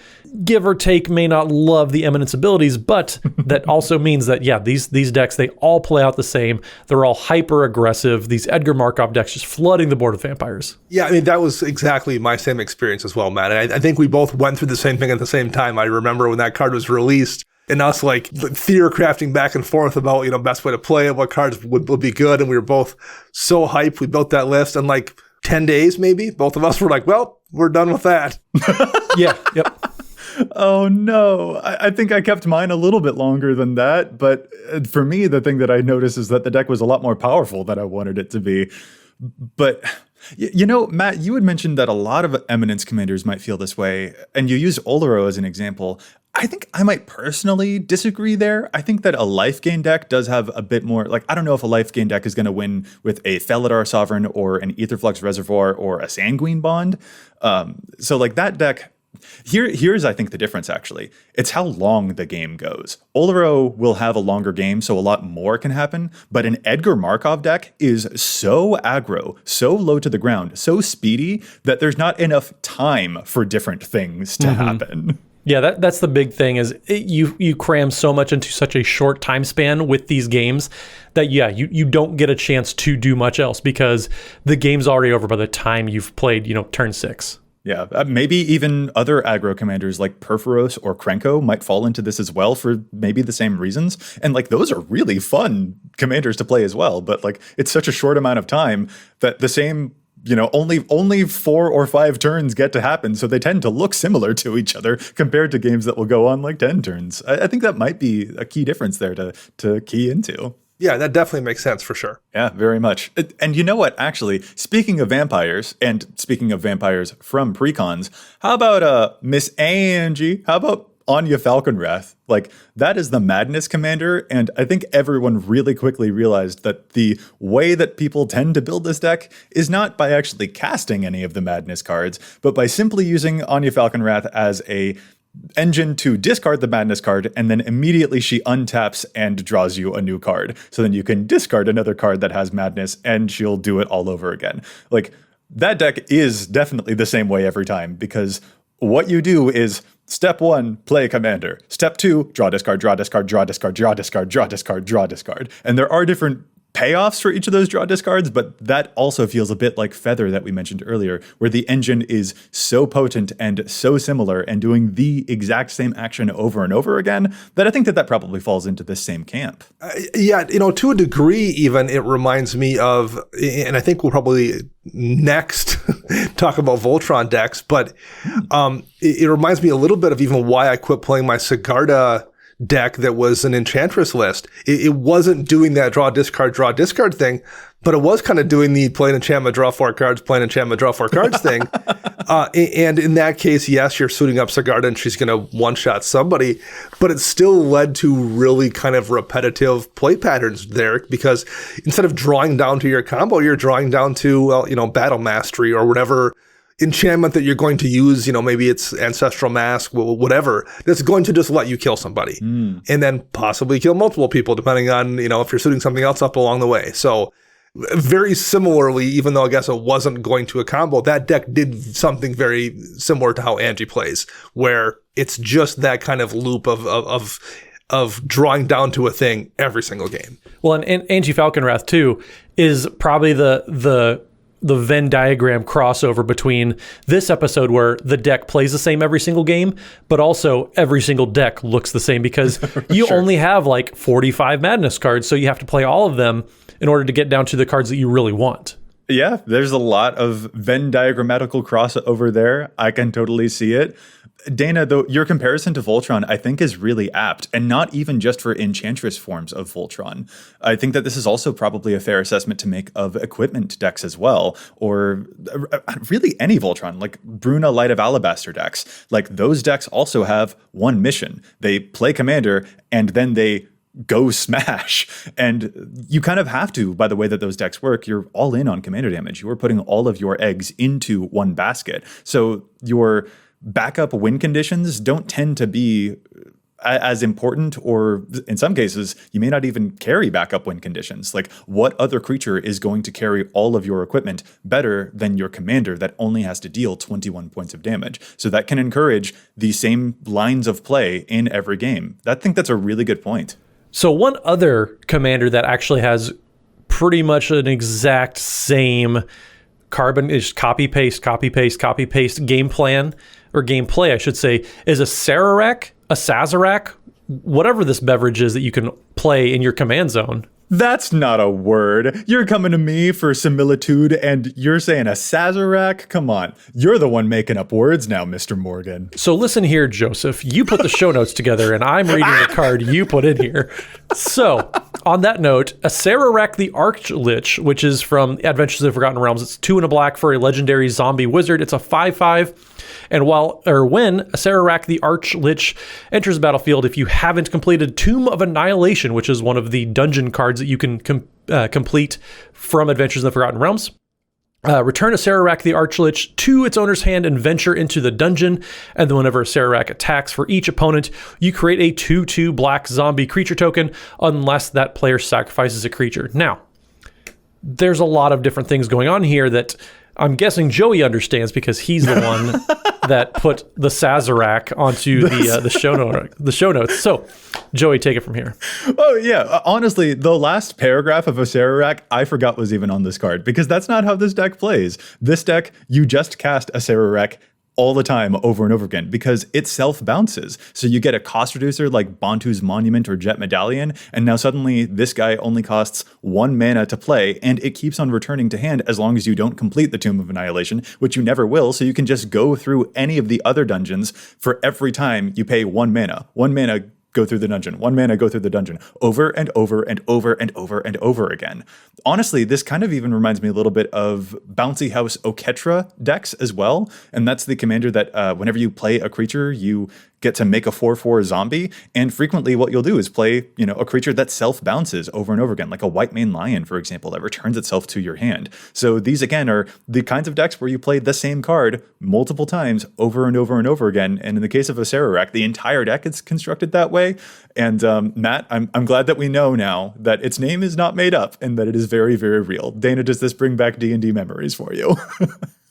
give or take, may not love the Eminence abilities, but that also means that, yeah, these decks, they all play out the same. They're all hyper aggressive. These Edgar Markov decks just flooding the board with vampires. Yeah, I mean, that was exactly my same experience as well, Matt. And I think we both went through the same thing at the same time. I remember when that card was released, and us like theory crafting back and forth about, best way to play it, what cards would be good. And we were both so hyped. We built that list in like 10 days, maybe. Both of us were like, well, we're done with that. Yeah. Yep. Oh no, I think I kept mine a little bit longer than that. But for me, the thing that I noticed is that the deck was a lot more powerful than I wanted it to be. But Matt, you had mentioned that a lot of Eminence commanders might feel this way, and you used Oloro as an example. I think I might personally disagree there. I think that a life gain deck does have a bit more, I don't know if a life gain deck is going to win with a Felidar Sovereign or an Aetherflux Reservoir or a Sanguine Bond. So that deck, here's I think the difference actually. It's how long the game goes. Oloro will have a longer game, so a lot more can happen, but an Edgar Markov deck is so aggro, so low to the ground, so speedy that there's not enough time for different things to happen. Yeah, that's the big thing is you cram so much into such a short time span with these games that, you don't get a chance to do much else because the game's already over by the time you've played, turn 6. Yeah, maybe even other aggro commanders like Perforos or Krenko might fall into this as well for maybe the same reasons. And those are really fun commanders to play as well. But it's such a short amount of time that the same only 4 or 5 turns get to happen, so they tend to look similar to each other compared to games that will go on 10 turns. I think that might be a key difference there to key into. Yeah, that definitely makes sense for sure. Yeah, very much. And you know what, actually, speaking of vampires, and speaking of vampires from precons, how about Miss Angie? How about Anya Falconwrath, like that is the Madness Commander, and I think everyone really quickly realized that the way that people tend to build this deck is not by actually casting any of the Madness cards, but by simply using Anya Falconwrath as a engine to discard the Madness card, and then immediately she untaps and draws you a new card. So then you can discard another card that has Madness, and she'll do it all over again. Like, that deck is definitely the same way every time, because what you do is step 1, play a commander. Step 2, draw, discard, draw, discard, draw, discard, draw, discard, draw, discard, draw, discard. And there are different payoffs for each of those draw discards, but that also feels a bit like Feather that we mentioned earlier, where the engine is so potent and so similar and doing the exact same action over and over again that I think that probably falls into the same camp. Yeah, to a degree even, it reminds me of, and I think we'll probably next talk about Voltron decks, but it reminds me a little bit of even why I quit playing my Sigarda deck that was an Enchantress list. It wasn't doing that draw, discard thing, but it was kind of doing the play an enchantment, draw 4 cards, play an enchantment, draw 4 cards thing. And in that case, yes, you're suiting up Sigarda and she's going to one-shot somebody, but it still led to really kind of repetitive play patterns there, because instead of drawing down to your combo, you're drawing down to, Battle Mastery or whatever enchantment that you're going to use, maybe it's Ancestral Mask, whatever, that's going to just let you kill somebody and then possibly kill multiple people, depending on, if you're shooting something else up along the way. So very similarly, even though I guess it wasn't going to a combo, that deck did something very similar to how Angie plays, where it's just that kind of loop of drawing down to a thing every single game. Well, and Angie Falconwrath too is probably the Venn diagram crossover between this episode where the deck plays the same every single game, but also every single deck looks the same, because you only have like 45 Madness cards, so you have to play all of them in order to get down to the cards that you really want. Yeah, there's a lot of Venn diagrammatical crossover there. I can totally see it. Dana, though, your comparison to Voltron, I think, is really apt, and not even just for Enchantress forms of Voltron. I think that this is also probably a fair assessment to make of equipment decks as well, or really any Voltron, like Bruna Light of Alabaster decks. Like, those decks also have one mission. They play Commander, and then they go smash. And you kind of have to, by the way that those decks work. You're all in on commander damage. You are putting all of your eggs into one basket. So your backup win conditions don't tend to be as important, or in some cases, you may not even carry backup win conditions. Like, what other creature is going to carry all of your equipment better than your commander that only has to deal 21 points of damage? So that can encourage the same lines of play in every game. I think that's a really good point. So one other commander that actually has pretty much an exact same carbon is copy paste game plan, or gameplay, I should say, is a Sazerac, whatever this beverage is that you can play in your command zone. That's not a word. You're coming to me for similitude, and you're saying a Sazerac? Come on. You're the one making up words now, Mr. Morgan. So listen here, Joseph. You put the show notes together, and I'm reading the card you put in here. So, on that note, a Sazerac the Archlich, which is from Adventures of the Forgotten Realms. It's 2 and a black for a legendary zombie wizard. It's a 5/5. And when a Sazerac the Archlich enters the battlefield, if you haven't completed Tomb of Annihilation, which is one of the dungeon cards that you can complete from Adventures in the Forgotten Realms, return a Sazerac the Archlich to its owner's hand and venture into the dungeon. And then whenever a Sazerac attacks for each opponent, you create a 2/2 black zombie creature token unless that player sacrifices a creature. Now, there's a lot of different things going on here that I'm guessing Joey understands, because he's the one that put the Sazerac onto the show notes. So, Joey, take it from here. Oh, yeah. Honestly, the last paragraph of a Sazerac I forgot was even on this card, because that's not how this deck plays. This deck, you just cast a Sazerac all the time over and over again, because it self-bounces. So you get a cost reducer like Bantu's Monument or Jet Medallion, and now suddenly this guy only costs 1 mana to play, and it keeps on returning to hand as long as you don't complete the Tomb of Annihilation, which you never will, so you can just go through any of the other dungeons for every time you pay 1 mana. 1 mana go through the dungeon. 1 mana, go through the dungeon over and over and over and over and over again. Honestly, this kind of even reminds me a little bit of Bouncy House Oketra decks as well. And that's the commander that whenever you play a creature, you get to make a 4/4 zombie. And frequently what you'll do is play, a creature that self-bounces over and over again, like a White Mane Lion, for example, that returns itself to your hand. So these, again, are the kinds of decks where you play the same card multiple times over and over and over again. And in the case of Acererak, the entire deck is constructed that way. And Matt, I'm glad that we know now that its name is not made up and that it is very, very real. Dana, does this bring back D&D memories for you?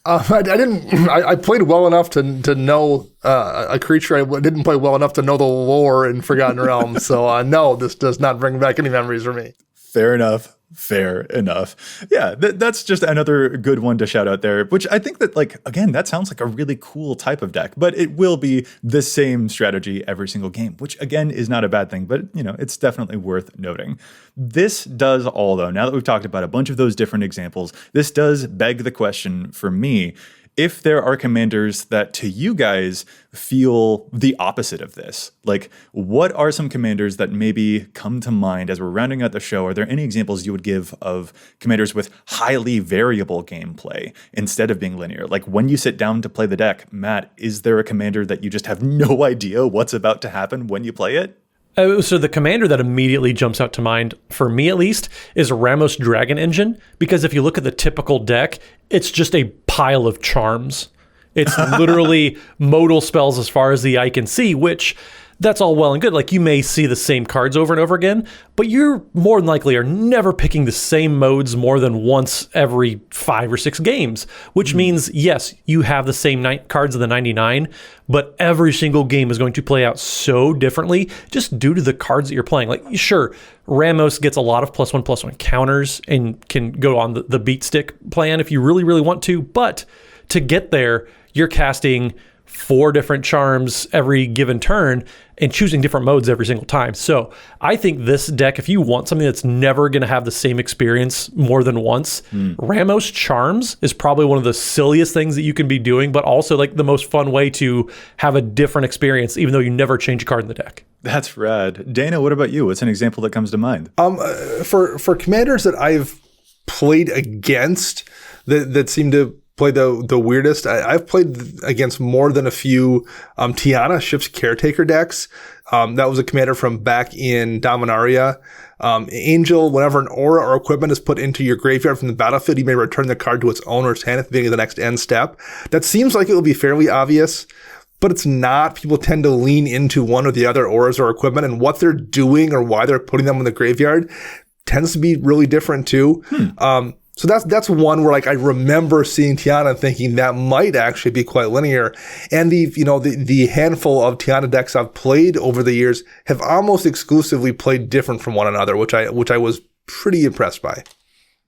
I didn't. I played well enough to know a creature. I didn't play well enough to know the lore in Forgotten Realms. So no, this does not bring back any memories for me. Fair enough. Fair enough. Yeah, that's just another good one to shout out there, which I think that, again, that sounds like a really cool type of deck, but it will be the same strategy every single game, which again is not a bad thing, but it's definitely worth noting. This does all, though, now that we've talked about a bunch of those different examples, this does beg the question for me, if there are commanders that to you guys feel the opposite of this. What are some commanders that maybe come to mind as we're rounding out the show? Are there any examples you would give of commanders with highly variable gameplay instead of being linear? When you sit down to play the deck, Matt, is there a commander that you just have no idea what's about to happen when you play it? So the commander that immediately jumps out to mind, for me at least, is Ramos Dragon Engine, because if you look at the typical deck, it's just a pile of charms. It's literally modal spells as far as the eye can see, which that's all well and good. You may see the same cards over and over again, but you're more than likely are never picking the same modes more than once every 5 or 6 games, which means, yes, you have the same cards of the 99, but every single game is going to play out so differently just due to the cards that you're playing. Sure, Ramos gets a lot of +1/+1 counters and can go on the beat stick plan if you really, really want to, but to get there, you're casting 4 different charms every given turn and choosing different modes every single time. So I think this deck, if you want something that's never going to have the same experience more than once, Ramos Charms is probably one of the silliest things that you can be doing, but also the most fun way to have a different experience, even though you never change a card in the deck. That's rad. Dana, what about you? What's an example that comes to mind? For commanders that I've played against that seem to play the weirdest. I've played against more than a few Tiana, Ship's Caretaker decks. That was a commander from back in Dominaria. Angel, whenever an aura or equipment is put into your graveyard from the battlefield, you may return the card to its owner's hand at the beginning of the next end step. That seems like it will be fairly obvious, but it's not. People tend to lean into one or the other auras or equipment, and what they're doing or why they're putting them in the graveyard tends to be really different too. So that's one where I remember seeing Tiana and thinking that might actually be quite linear. And the handful of Tiana decks I've played over the years have almost exclusively played different from one another, which I was pretty impressed by.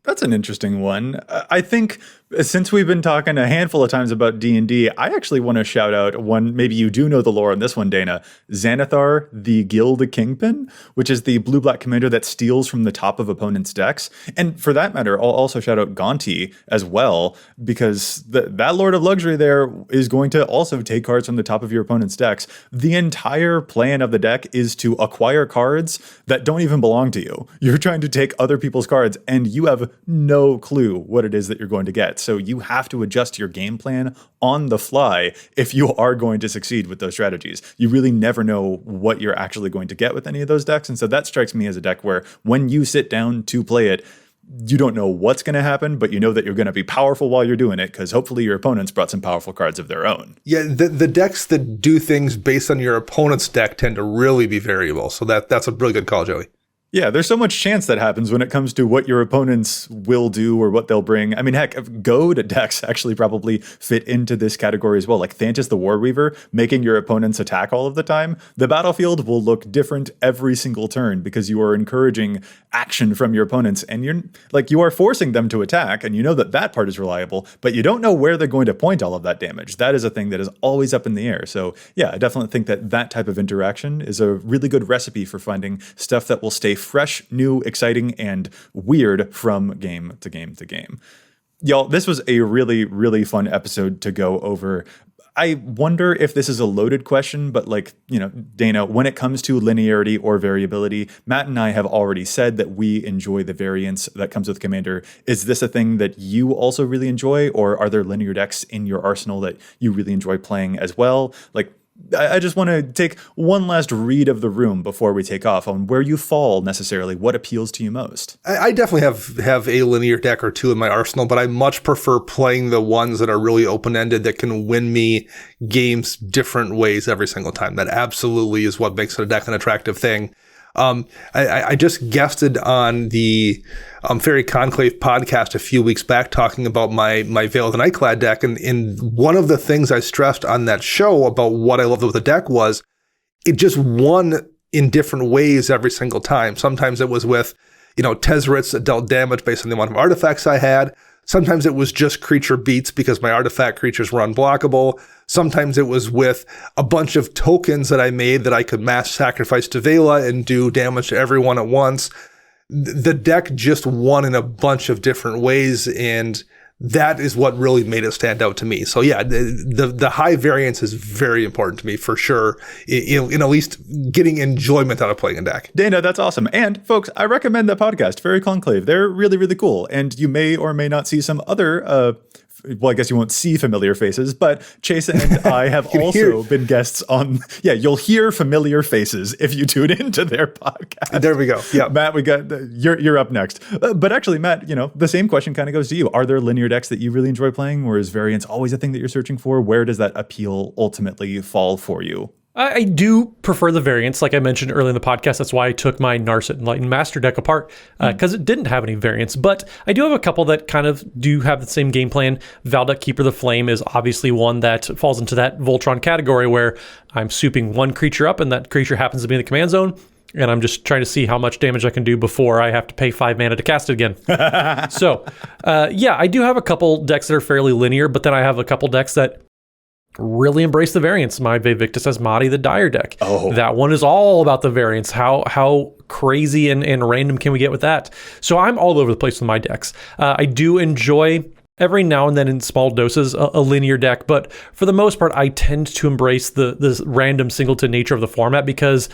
That's an interesting one. I think since we've been talking a handful of times about D&D, I actually want to shout out one, maybe you do know the lore on this one, Dana, Xanathar, the Guild Kingpin, which is the blue-black commander that steals from the top of opponents' decks. And for that matter, I'll also shout out Gonti as well, because that Lord of Luxury there is going to also take cards from the top of your opponent's decks. The entire plan of the deck is to acquire cards that don't even belong to you. You're trying to take other people's cards, and you have no clue what it is that you're going to get. So you have to adjust your game plan on the fly if you are going to succeed with those strategies. You really never know what you're actually going to get with any of those decks. And so that strikes me as a deck where when you sit down to play it, you don't know what's going to happen, but you know that you're going to be powerful while you're doing it because hopefully your opponents brought some powerful cards of their own. Yeah, the decks that do things based on your opponent's deck tend to really be variable. So that's a really good call, Joey. Yeah, there's so much chance that happens when it comes to what your opponents will do or what they'll bring. I mean, heck, goad decks actually probably fit into this category as well. Like Thantis the War Weaver, making your opponents attack all of the time. The battlefield will look different every single turn because you are encouraging action from your opponents and you are forcing them to attack, and you know that part is reliable, but you don't know where they're going to point all of that damage. That is a thing that is always up in the air. So yeah, I definitely think that type of interaction is a really good recipe for finding stuff that will stay fresh, new, exciting, and weird from game to game to game. Y'all, this was a really, really fun episode to go over. I wonder if this is a loaded question, but Dana, when it comes to linearity or variability, Matt and I have already said that we enjoy the variance that comes with Commander. Is this a thing that you also really enjoy, or are there linear decks in your arsenal that you really enjoy playing as well? I just want to take one last read of the room before we take off on where you fall necessarily. What appeals to you most? I definitely have a linear deck or two in my arsenal, but I much prefer playing the ones that are really open-ended that can win me games different ways every single time. That absolutely is what makes a deck an attractive thing. I just guested on the Fairy Conclave podcast a few weeks back talking about my Veil of the Nightclad deck. And one of the things I stressed on that show about what I loved with the deck was it just won in different ways every single time. Sometimes it was with, Tezzerets that dealt damage based on the amount of artifacts I had. Sometimes it was just creature beats because my artifact creatures were unblockable. Sometimes it was with a bunch of tokens that I made that I could mass sacrifice to Vela and do damage to everyone at once. The deck just won in a bunch of different ways, and that is what really made it stand out to me. So yeah, the high variance is very important to me for sure, in at least getting enjoyment out of playing a deck. Dana, that's awesome. And folks, I recommend that podcast, Fairy Conclave. They're really, really cool. And you may or may not see some other I guess you won't see familiar faces, but Chase and I have also been guests on. Yeah, you'll hear familiar faces if you tune into their podcast. There we go. Yeah, Matt, we got you're up next. But actually, Matt, the same question kind of goes to you. Are there linear decks that you really enjoy playing, or is variance always a thing that you're searching for? Where does that appeal ultimately fall for you? I do prefer the variants, like I mentioned earlier in the podcast. That's why I took my Narset Enlightened Master deck apart, because it didn't have any variants. But I do have a couple that kind of do have the same game plan. Valduk Keeper of the Flame is obviously one that falls into that Voltron category where I'm souping one creature up, and that creature happens to be in the command zone, and I'm just trying to see how much damage I can do before I have to pay 5 mana to cast it again. So, I do have a couple decks that are fairly linear, but then I have a couple decks that really embrace the variance. My Vivictus Asmati, the Dire deck. Oh. That one is all about the variance. How crazy and random can we get with that? So I'm all over the place with my decks. I do enjoy every now and then in small doses a linear deck, but for the most part, I tend to embrace the random singleton nature of the format because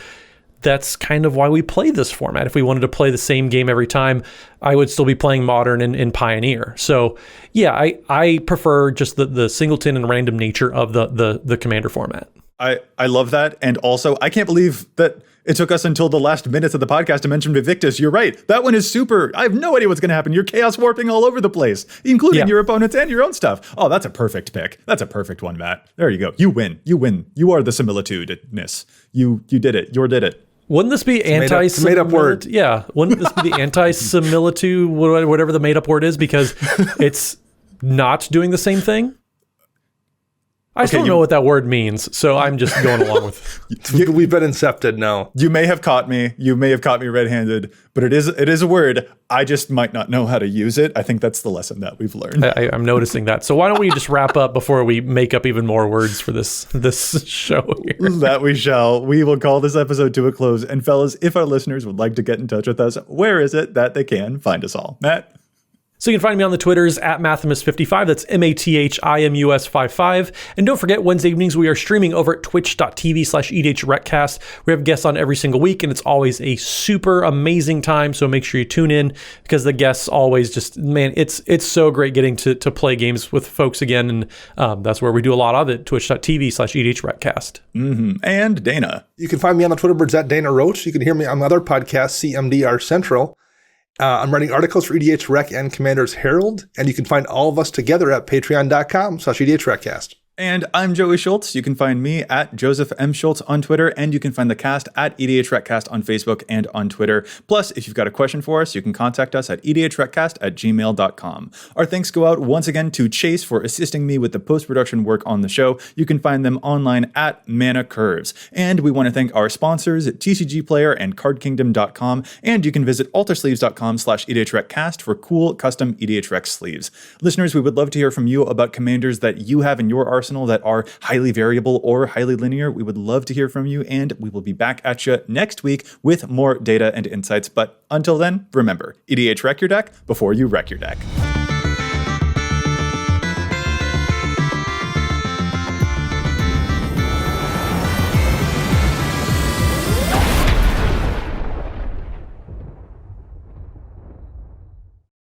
that's kind of why we play this format. If we wanted to play the same game every time, I would still be playing Modern and Pioneer. So yeah, I prefer just the singleton and random nature of the Commander format. I love that. And also, I can't believe that it took us until the last minutes of the podcast to mention Vivictus. You're right. That one is super. I have no idea what's going to happen. You're chaos warping all over the place, including your opponents and your own stuff. Oh, that's a perfect pick. That's a perfect one, Matt. There you go. You win. You win. You are the similitude-ness. You did it. You did it. Wouldn't this be anti-similitude? Made up word. Yeah. Wouldn't this be the anti-similitude, whatever the made up word is, because it's not doing the same thing? I still don't know what that word means, so I'm just going along with it. We've been incepted now. You may have caught me. You may have caught me red-handed, but it is a word. I just might not know how to use it. I think that's the lesson that we've learned. I'm noticing that. So why don't we just wrap up before we make up even more words for this show here? That we shall. We will call this episode to a close. And fellas, if our listeners would like to get in touch with us, where is it that they can find us all? Matt? So you can find me on the Twitters at Mathimus55. That's MATHIMUS55. And don't forget, Wednesday evenings we are streaming over at twitch.tv/EDHRECast. We have guests on every single week, and it's always a super amazing time. So make sure you tune in because the guests always just, man, it's so great getting to play games with folks again. And that's where we do a lot of it, twitch.tv/EDHRECast. Mm-hmm. And Dana. You can find me on the Twitter birds at Dana Roach. You can hear me on my other podcast, CMDR Central. I'm writing articles for EDHREC and Commander's Herald, and you can find all of us together at patreon.com/EDHRECast. And I'm Joey Schultz. You can find me at Joseph M. Schultz on Twitter, and you can find the cast at EDHRECast on Facebook and on Twitter. Plus, if you've got a question for us, you can contact us at EDHRECast@gmail.com. Our thanks go out once again to Chase for assisting me with the post-production work on the show. You can find them online at Mana Curves. And we want to thank our sponsors at TCG Player and CardKingdom.com, and you can visit altersleeves.com/EDHRECast for cool custom EDHREC sleeves. Listeners, we would love to hear from you about commanders that you have in your arsenal that are highly variable or highly linear. We would love to hear from you, and we will be back at you next week with more data and insights. But until then, remember, EDHREC your deck before you wreck your deck.